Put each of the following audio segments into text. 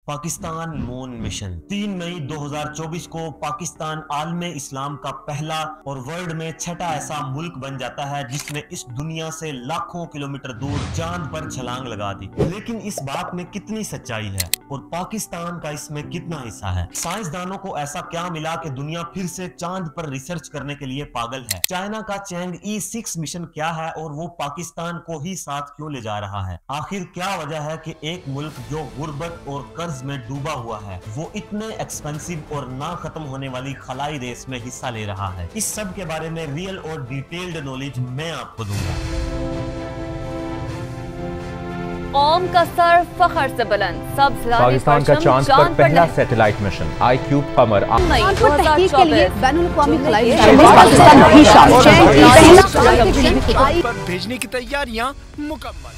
Pakistan moon mission 3 मई 2024 को पाकिस्तान आलमे इस्लाम का पहला और वर्ल्ड में छठा ऐसा मुल्क बन जाता है जिसने इस दुनिया से लाखों किलोमीटर दूर चांद पर छलांग लगा दी। लेकिन इस बात में कितनी सच्चाई है और पाकिस्तान का इसमें कितना हिस्सा है? साइंसदानों को ऐसा क्या मिला कि दुनिया फिर से चांद पर रिसर्च करने के लिए पागल है? चाइना का चैंग E6 मिशन क्या है और वो पाकिस्तान को ही साथ क्यों ले जा रहा है? आखिर क्या वजह है कि एक मुल्क जो गुर्बत और कर्ज में डूबा हुआ है वो इतने एक्सपेंसिव और ना खत्म होने वाली खलाई रेस में हिस्सा ले रहा है? इस सब के बारे में रियल और डिटेल्ड नॉलेज मैं आपको दूंगा। कौम का सर फख्र से बुलंद, पाकिस्तान का चांद पर पहला सैटेलाइट मिशन iCube कमर पर भेजने की तैयारियां मुकम्मल।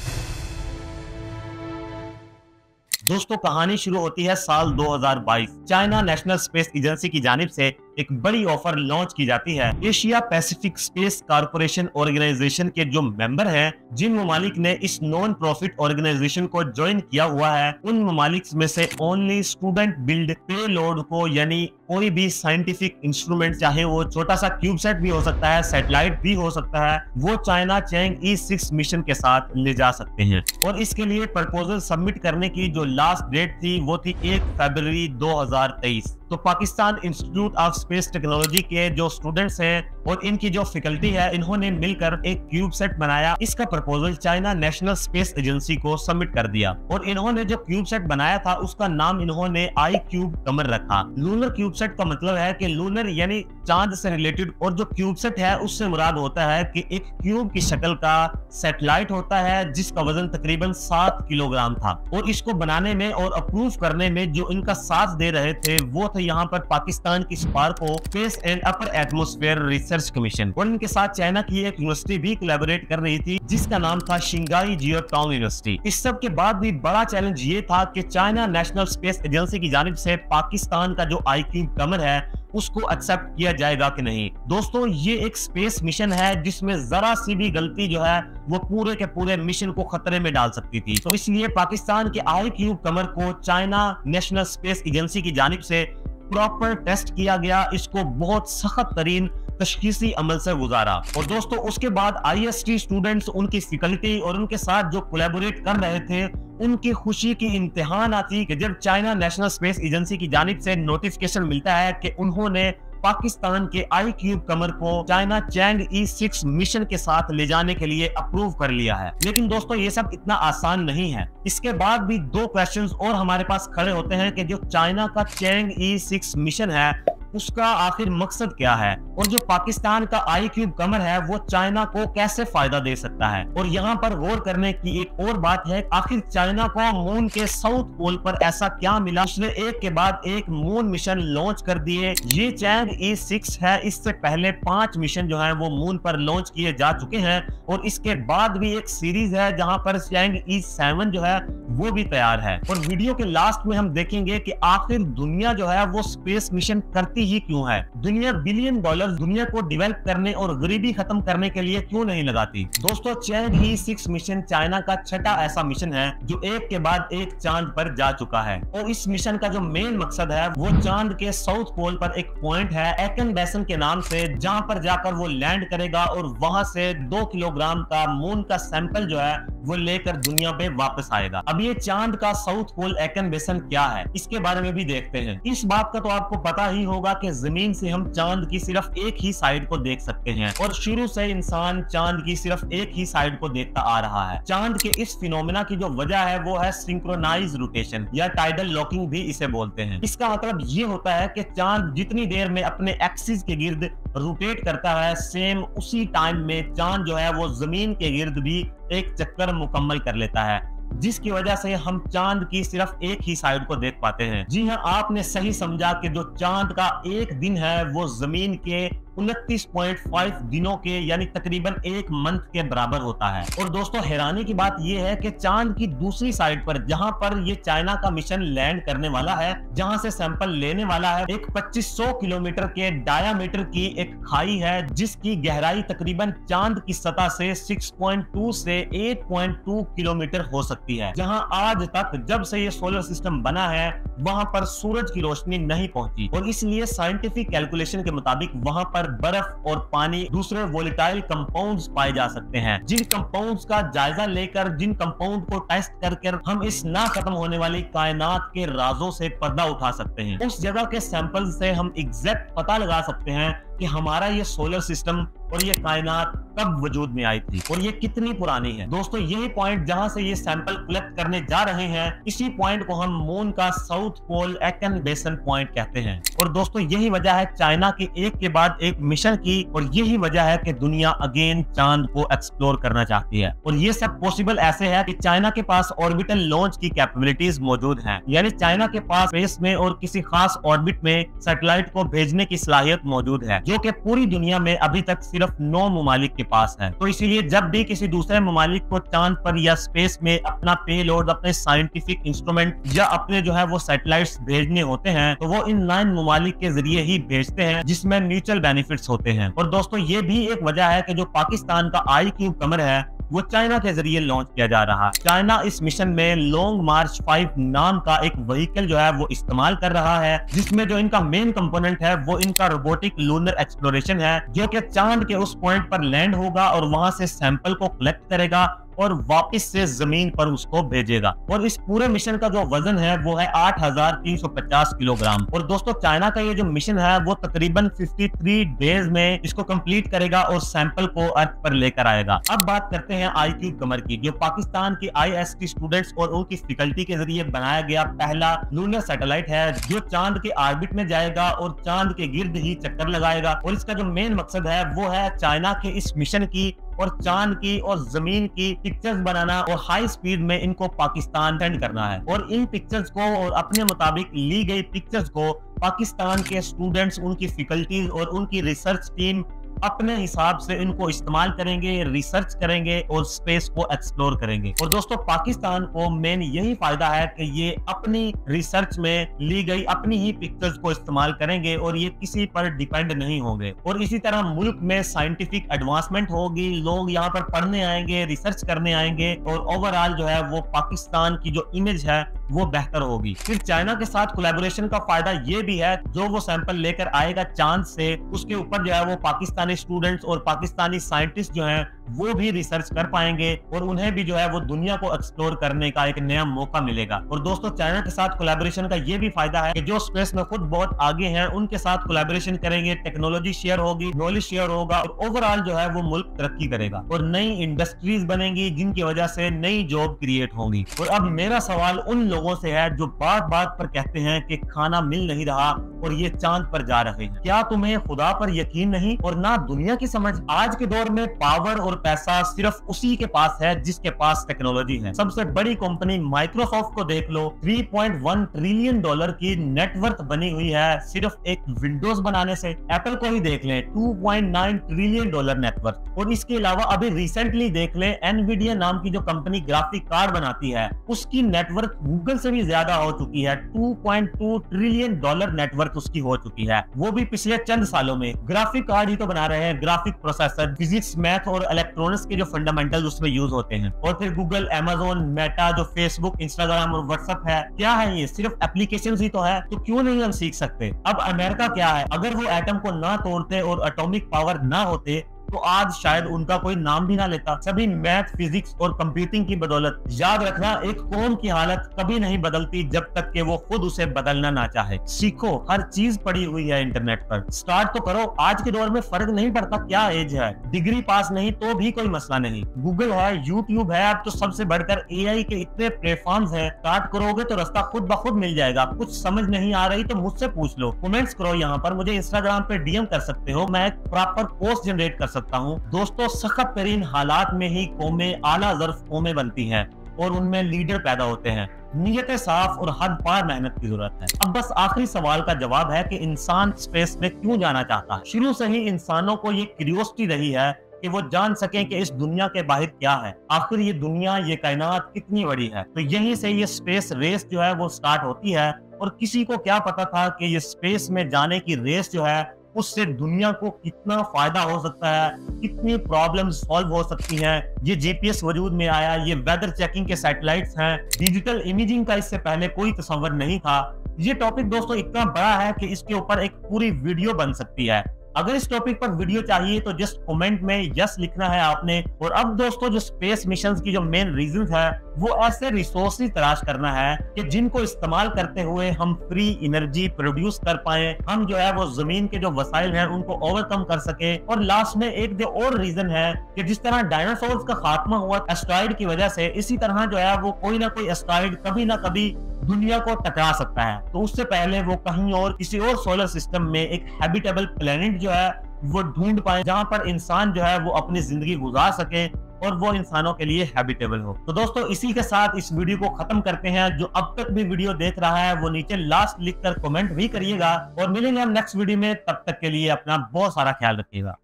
दोस्तों, कहानी शुरू होती है साल 2022। चाइना नेशनल स्पेस एजेंसी की जानिब से एक बड़ी ऑफर लॉन्च की जाती है। Asia Pacific space corporation organization के जो मेंबर हैं, जिन ममालिक ने इस नॉन प्रॉफिट ऑर्गेनाइजेशन को ज्वाइन किया हुआ है, उन ममालिक में से ओनली स्टूडेंट बिल्ड पेलोड को, यानी कोई भी साइंटिफिक इंस्ट्रूमेंट, चाहे वो छोटा सा क्यूबसेट भी हो सकता है, सैटेलाइट भी हो सकता है, वो चाइना चैंग E6 मिशन के साथ ले जा सकते हैं। और इसके लिए प्रपोजल सबमिट करने की जो लास्ट डेट थी वो थी 1 फरवरी 2023। तो Pakistan institute of space technology के जो स्टूडेंट्स हैं और इनकी जो फैकल्टी है, इन्होंने मिलकर एक क्यूब सेट बनाया। इसका proposal China national space agency को सबमिट कर दिया और इन्होंने जो क्यूब सेट बनाया था उसका नाम इन्होंने iCube कमर रखा। लूनर क्यूब सेट का मतलब है कि लूनर यानी चांद से रिलेटेड, और जो क्यूब सेट है उससे मुराद होता है कि एक क्यूब की शक्ल का सैटेलाइट होता है जिसका वजन तकरीबन 7 किलोग्राम था। और इसको बनाने में और अप्रूव करने में जो इनका साथ दे रहे थे वो थे यहाँ पर पाकिस्तान की Sparco space and upper atmosphere research commission, और इनके साथ चाइना की एक यूनिवर्सिटी भी कोलैबोरेट कर रही थी जिसका नाम था शिंगाई जियोटॉन्ग यूनिवर्सिटी। इस सब के बाद भी बड़ा चैलेंज ये था कि चाइना नेशनल स्पेस एजेंसी की जानिब से पाकिस्तान का जो iCube कमर है उसको एक्सेप्ट किया जाएगा कि नहीं। दोस्तों, ये एक स्पेस मिशन है जिसमें जरा सी भी गलती जो है वो पूरे के पूरे मिशन को खतरे में डाल सकती थी। तो इसलिए पाकिस्तान के iCube कमर को चाइना नेशनल स्पेस एजेंसी की जानिब से प्रॉपर टेस्ट किया गया। इसको बहुत सख्त तरीन तशखीसी अमल से गुजारा। और दोस्तों, उसके बाद IST स्टूडेंट्स, उनकी फैकल्टी और उनके साथ जो कोलैबोरेट कर रहे थे, उनकी खुशी की इंतहा ना थी कि जब चाइना नेशनल स्पेस एजेंसी की जानिब से नोटिफिकेशन मिलता है कि उन्होंने पाकिस्तान के iCube कमर को चाइना चैंग E6 मिशन के साथ ले जाने के लिए अप्रूव कर लिया है। लेकिन दोस्तों, ये सब इतना आसान नहीं है। इसके बाद भी 2 क्वेश्चंस और हमारे पास खड़े होते हैं कि जो चाइना का चैंग E6 मिशन है उसका आखिर मकसद क्या है, और जो पाकिस्तान का iCube कमर है वो चाइना को कैसे फायदा दे सकता है। और यहाँ पर गौर करने की एक और बात है, आखिर चाइना को मून के साउथ पोल पर ऐसा क्या मिला? उसने एक के बाद एक मून मिशन लॉन्च कर दिए। ये चैंग E6 है, इससे पहले 5 मिशन जो है वो मून पर लॉन्च किए जा चुके हैं, और इसके बाद भी एक सीरीज है जहां पर चैंग E7 जो है वो भी तैयार है। और वीडियो के लास्ट में हम देखेंगे कि आखिर दुनिया जो है वो स्पेस मिशन करती ही क्यों है। दुनिया बिलियन डॉलर दुनिया को डेवलप करने और गरीबी खत्म करने के लिए क्यों नहीं लगाती? दोस्तों, चैंग E6 मिशन चाइना का छठा ऐसा मिशन है जो एक के बाद एक चांद पर जा चुका है। और इस मिशन का जो मेन मकसद है वो चांद के साउथ पोल पर एक पॉइंट है एकन बेसन के नाम से, जहां पर जाकर वो लैंड करेगा और वहां से 2 किलोग्राम का मून का सैंपल जो है वो लेकर दुनिया पे वापस आएगा। अब ये चांद का साउथ पोल एकन बेसन क्या है, इसके बारे में भी देखते हैं। इस बात का तो आपको पता ही होगा कि जमीन से हम चांद की सिर्फ एक ही साइड को देख सकते हैं, और शुरू से इंसान चांद की सिर्फ एक ही साइड को देखता आ रहा है। चांद के इस फिनोमेना की जो वजह है वो है सिंक्रोनाइज रोटेशन या टाइडल लॉकिंग भी इसे बोलते हैं। इसका मतलब ये होता है कि चांद जितनी देर में अपने एक्सिस के गिर्द रोटेट करता है, सेम उसी टाइम में चांद जो है वो जमीन के गिर्द भी एक चक्कर मुकम्मल कर लेता है, जिसकी वजह से हम चांद की सिर्फ एक ही साइड को देख पाते हैं। जी हाँ, आपने सही समझा कि जो चांद का एक दिन है वो जमीन के 29.5 दिनों के यानी तकरीबन 1 मंथ के बराबर होता है। और दोस्तों हैरानी की बात यह है कि चांद की दूसरी साइड पर जहां पर ये चाइना का मिशन लैंड करने वाला है, जहां से सैंपल लेने वाला है, एक 2500 किलोमीटर के डायामीटर की एक खाई है जिसकी गहराई तकरीबन चांद की सतह से 6.2 से 8.2 किलोमीटर हो सकती है, जहां आज तक जब से ये सोलर सिस्टम बना है वहां पर सूरज की रोशनी नहीं पहुंची। और इसलिए साइंटिफिक कैलकुलेशन के मुताबिक वहां पर बर्फ और पानी, दूसरे वोलेटाइल कंपाउंड्स पाए जा सकते हैं, जिन कंपाउंड्स का जायजा लेकर, जिन कंपाउंड को टेस्ट कर हम इस ना खत्म होने वाली कायनात के राजों से पर्दा उठा सकते हैं। उस जगह के सैंपल से हम एग्जैक्ट पता लगा सकते हैं कि हमारा ये सोलर सिस्टम और ये कायनात कब वजूद में आई थी और ये कितनी पुरानी है। दोस्तों यही पॉइंट जहां से ये सैंपल कलेक्ट करने जा रहे हैं, इसी पॉइंट को हम मून का साउथ पोल एकन बेसन पॉइंट कहते हैं। और दोस्तों यही वजह है चाइना के एक के बाद एक मिशन की, और यही वजह है कि दुनिया अगेन चांद को एक्सप्लोर करना चाहती है। और ये सब पॉसिबल ऐसे है कि चाइना के पास ऑर्बिटल लॉन्च की कैपेबिलिटीज मौजूद हैं, यानी चाइना के पास स्पेस में और किसी खास ऑर्बिट में सैटेलाइट को भेजने की सलाहियत मौजूद है, जो कि पूरी दुनिया में अभी तक सिर्फ 9 ममालिक के पास है। तो इसीलिए जब भी किसी दूसरे ममालिक को चांद पर या स्पेस में अपना पेलोड, अपने साइंटिफिक इंस्ट्रूमेंट या अपने जो है वो सैटेलाइट्स भेजने होते हैं, तो वो इन 9 ममालिक के जरिए ही भेजते हैं, जिसमें म्यूचुअल बेनिफिट्स होते हैं। और दोस्तों ये भी एक वजह है कि जो पाकिस्तान का IQ कमर है वो चाइना के जरिए लॉन्च किया जा रहा है। चाइना इस मिशन में लॉन्ग मार्च 5 नाम का एक व्हीकल जो है वो इस्तेमाल कर रहा है, जिसमें जो इनका मेन कंपोनेंट है वो इनका रोबोटिक लूनर एक्सप्लोरेशन है, जो कि चांद के उस पॉइंट पर लैंड होगा और वहां से सैंपल को कलेक्ट करेगा और वापस से जमीन पर उसको भेजेगा। और इस पूरे मिशन का जो वजन है वो है 8350 किलोग्राम। और दोस्तों चाइना का ये जो मिशन है वो तकरीबन 53 डेज में इसको कंप्लीट करेगा और सैंपल को अर्थ पर लेकर आएगा। अब बात करते हैं IQ कमर की, जो पाकिस्तान की IST स्टूडेंट्स और उनकी फैकल्टी के जरिए बनाया गया पहला लूनर सैटेलाइट है, जो चांद के ऑर्बिट में जाएगा और चांद के गिर्द ही चक्कर लगाएगा। और इसका जो मेन मकसद है वो है चाइना के इस मिशन की और चांद की और जमीन की पिक्चर्स बनाना और हाई स्पीड में इनको पाकिस्तान सेंड करना है। और इन पिक्चर्स को और अपने मुताबिक ली गई पिक्चर्स को पाकिस्तान के स्टूडेंट्स, उनकी फैकल्टीज और उनकी रिसर्च टीम अपने हिसाब से इनको इस्तेमाल करेंगे, रिसर्च करेंगे और स्पेस को एक्सप्लोर करेंगे। और दोस्तों पाकिस्तान को मेन यही फायदा है कि ये अपनी रिसर्च में ली गई अपनी ही पिक्चर्स को इस्तेमाल करेंगे और ये किसी पर डिपेंड नहीं होंगे। और इसी तरह मुल्क में साइंटिफिक एडवांसमेंट होगी, लोग यहाँ पर पढ़ने आएंगे, रिसर्च करने आएंगे और ओवरऑल जो है वो पाकिस्तान की जो इमेज है वो बेहतर होगी। फिर चाइना के साथ कोलैबोरेशन का फायदा ये भी है, जो वो सैंपल लेकर आएगा चांद से, उसके ऊपर जो है वो पाकिस्तानी स्टूडेंट्स और पाकिस्तानी साइंटिस्ट जो हैं वो भी रिसर्च कर पाएंगे और उन्हें भी जो है वो दुनिया को एक्सप्लोर करने का एक नया मौका मिलेगा। और दोस्तों चाइना के साथ कोलैबोरेशन का ये भी फायदा है कि जो स्पेस में खुद बहुत आगे हैं उनके साथ कोलैबोरेशन करेंगे, टेक्नोलॉजी शेयर होगी, नॉलेज शेयर होगा और ओवरऑल जो है वो मुल्क तरक्की करेगा और नई इंडस्ट्रीज बनेंगी, जिनकी वजह से नई जॉब क्रिएट होंगी। और अब मेरा सवाल उन लोगों से है जो बात बात पर कहते हैं कि खाना मिल नहीं रहा और ये चांद पर जा रहे हैं। क्या तुम्हें खुदा पर यकीन नहीं और ना दुनिया की समझ? आज के दौर में पावर और पैसा सिर्फ उसी के पास है जिसके पास टेक्नोलॉजी है। सबसे बड़ी कंपनी माइक्रोसॉफ्ट को देख लो, $3.1 ट्रिलियन की नेटवर्थ बनी हुई है सिर्फ एक विंडोज बनाने से। एप्पल को ही देख लें, $2.9 ट्रिलियन नेटवर्थ। और इसके अलावा अभी रिसेंटली देख लें, एनवीडिया नाम की जो कंपनी ग्राफिक कार्ड बनाती है उसकी नेटवर्थ गूगल से भी ज्यादा हो चुकी है, $2.2 ट्रिलियन नेटवर्थ उसकी हो चुकी है, वो भी पिछले चंद सालों में। ग्राफिक कार्ड ही तो बना रहे हैं, ग्राफिक प्रोसेसर, फिजिक्स, मैथ और इलेक्ट्रॉनिक्स के जो फंडामेंटल उसमें यूज होते हैं। और फिर गूगल, अमेज़न, मेटा, जो फेसबुक, इंस्टाग्राम और व्हाट्सएप है, क्या है ये? सिर्फ एप्लीकेशंस ही तो है, तो क्यों नहीं हम सीख सकते? अब अमेरिका क्या है, अगर वो एटम को ना तोड़ते और एटॉमिक पावर ना होते तो आज शायद उनका कोई नाम भी ना लेता। सभी मैथ, फिजिक्स और कंप्यूटिंग की बदौलत। याद रखना, एक कौम की हालत कभी नहीं बदलती जब तक कि वो खुद उसे बदलना ना चाहे। सीखो, हर चीज पड़ी हुई है इंटरनेट पर, स्टार्ट तो करो। आज के दौर में फर्क नहीं पड़ता क्या एज है, डिग्री पास नहीं तो भी कोई मसला नहीं। गूगल है, यूट्यूब है, अब तो सबसे बढ़कर AI के इतने प्लेटफॉर्म्स हैं। स्टार्ट करोगे तो रास्ता खुद ब खुद मिल जाएगा। कुछ समझ नहीं आ रही तो मुझसे पूछ लो, कमेंट्स करो यहाँ पर, मुझे इंस्टाग्राम पे DM कर सकते हो, मैं प्रॉपर पोस्ट जनरेट कर सकता हूँ। दोस्तों सख्त तरीन हालात में ही कौमें, आला ज़र्फ कौमें बनती हैं और उनमें लीडर पैदा होते हैं। नियत साफ और हद पार मेहनत की जरूरत है। अब बस आखिरी सवाल का जवाब है कि इंसान स्पेस में क्यों जाना चाहता है। शुरू से ही इंसानों को ये क्यूरियोसिटी रही है कि वो जान सकें कि इस दुनिया के बाहर क्या है, आखिर ये दुनिया, ये कायनात कितनी बड़ी है। तो यहीं से ये स्पेस रेस जो है वो स्टार्ट होती है। और किसी को क्या पता था कि ये स्पेस में जाने की रेस जो है उससे दुनिया को कितना फायदा हो सकता है, कितनी प्रॉब्लम सॉल्व हो सकती हैं। ये जीपीएस वजूद में आया, ये वेदर चेकिंग के सैटेलाइट्स हैं, डिजिटल इमेजिंग का इससे पहले कोई तस्वर नहीं था। ये टॉपिक दोस्तों इतना बड़ा है कि इसके ऊपर एक पूरी वीडियो बन सकती है। अगर इस टॉपिक पर वीडियो चाहिए तो जस्ट कमेंट में यस लिखना है आपने। और अब दोस्तों जो स्पेस मिशंस की जो मेन रीजन है वो ऐसे रिसोर्सेज तलाश करना है कि जिनको इस्तेमाल करते हुए हम फ्री एनर्जी प्रोड्यूस कर पाए, हम जो है वो जमीन के जो वसाइल हैं उनको ओवरकम कर सके। और लास्ट में एक जो और रीजन है कि जिस तरह डायनासोर्स का खात्मा हुआ एस्टेरॉइड की वजह से, इसी तरह जो है वो कोई ना कोई एस्टेरॉइड कभी ना कभी दुनिया को टकरा सकता है। तो उससे पहले वो कहीं और किसी और सोलर सिस्टम में एक हैबिटेबल प्लेनेट जो है वो ढूंढ पाए जहां पर इंसान जो है वो अपनी जिंदगी गुजार सके और वो इंसानों के लिए हैबिटेबल हो। तो दोस्तों इसी के साथ इस वीडियो को खत्म करते हैं। जो अब तक भी वीडियो देख रहा है वो नीचे लास्ट लिखकर कमेंट भी करिएगा और मिलेंगे हम नेक्स्ट वीडियो में। तब तक के लिए अपना बहुत सारा ख्याल रखिएगा।